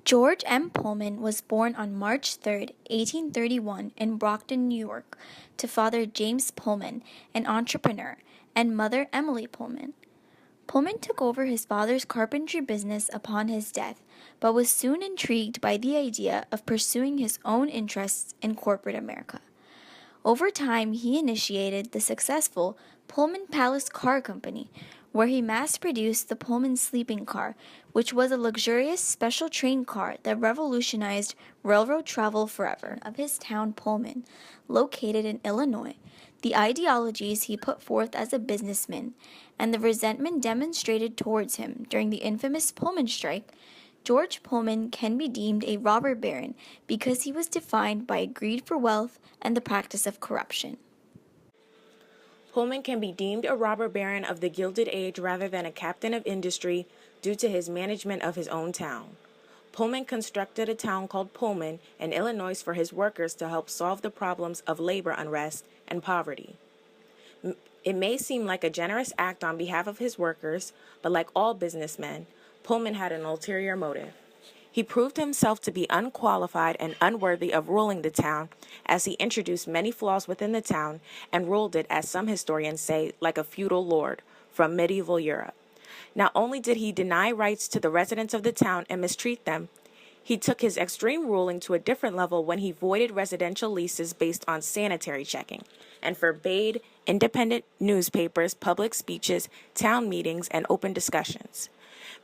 George M. Pullman was born on March 3, 1831, in Brockton, New York, to father James Pullman, an entrepreneur, and mother Emily Pullman. Pullman took over his father's carpentry business upon his death, but was soon intrigued by the idea of pursuing his own interests in corporate America. Over time, he initiated the successful Pullman Palace Car Company, where he mass-produced the Pullman sleeping car, which was a luxurious special train car that revolutionized railroad travel forever. Of his town Pullman, located in Illinois, the ideologies he put forth as a businessman, and the resentment demonstrated towards him during the infamous Pullman strike, George Pullman can be deemed a robber baron because he was defined by greed for wealth and the practice of corruption. Pullman can be deemed a robber baron of the Gilded Age rather than a captain of industry due to his management of his own town. Pullman constructed a town called Pullman in Illinois for his workers to help solve the problems of labor unrest and poverty. It may seem like a generous act on behalf of his workers, but like all businessmen, Pullman had an ulterior motive. He proved himself to be unqualified and unworthy of ruling the town, as he introduced many flaws within the town and ruled it, as some historians say, like a feudal lord from medieval Europe. Not only did he deny rights to the residents of the town and mistreat them, he took his extreme ruling to a different level when he voided residential leases based on sanitary checking and forbade independent newspapers, public speeches, town meetings, and open discussions.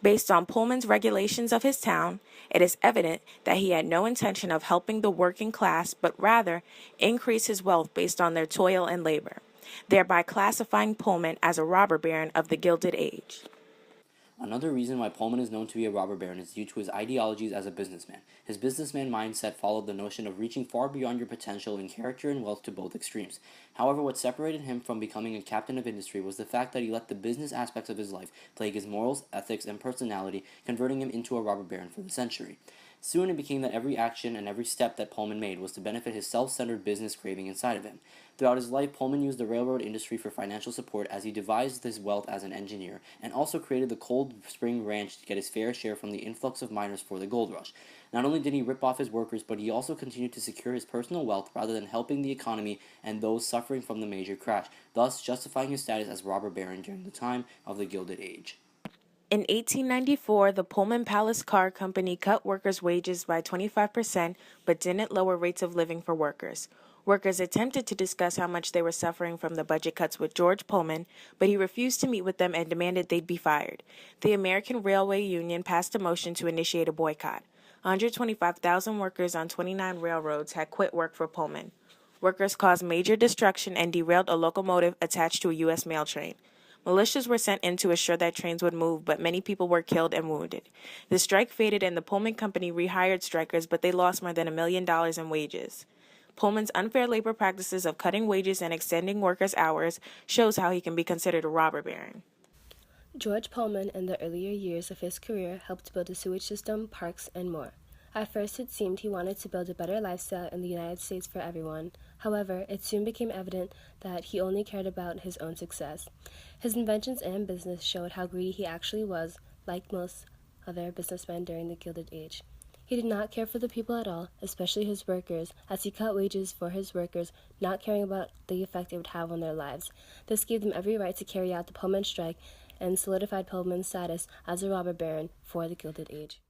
Based on Pullman's regulations of his town, it is evident that he had no intention of helping the working class, but rather increase his wealth based on their toil and labor, thereby classifying Pullman as a robber baron of the Gilded Age. Another reason why Pullman is known to be a robber baron is due to his ideologies as a businessman. His businessman mindset followed the notion of reaching far beyond your potential in character and wealth to both extremes. However, what separated him from becoming a captain of industry was the fact that he let the business aspects of his life plague his morals, ethics, and personality, converting him into a robber baron for the century. Soon it became that every action and every step that Pullman made was to benefit his self-centered business craving inside of him. Throughout his life, Pullman used the railroad industry for financial support as he devised his wealth as an engineer, and also created the Cold Spring Ranch to get his fair share from the influx of miners for the gold rush. Not only did he rip off his workers, but he also continued to secure his personal wealth rather than helping the economy and those suffering from the major crash, thus justifying his status as robber baron during the time of the Gilded Age. In 1894, the Pullman Palace Car Company cut workers' wages by 25%, but didn't lower rates of living for workers. Workers attempted to discuss how much they were suffering from the budget cuts with George Pullman, but he refused to meet with them and demanded they'd be fired. The American Railway Union passed a motion to initiate a boycott. 125,000 workers on 29 railroads had quit work for Pullman. Workers caused major destruction and derailed a locomotive attached to a U.S. mail train. Militias were sent in to assure that trains would move, but many people were killed and wounded. The strike faded and the Pullman Company rehired strikers, but they lost more than $1 million in wages. Pullman's unfair labor practices of cutting wages and extending workers' hours shows how he can be considered a robber baron. George Pullman, in the earlier years of his career, helped build a sewage system, parks, and more. At first, it seemed he wanted to build a better lifestyle in the United States for everyone. However, it soon became evident that he only cared about his own success. His inventions and business showed how greedy he actually was, like most other businessmen during the Gilded Age. He did not care for the people at all, especially his workers, as he cut wages for his workers, not caring about the effect it would have on their lives. This gave them every right to carry out the Pullman strike and solidified Pullman's status as a robber baron for the Gilded Age.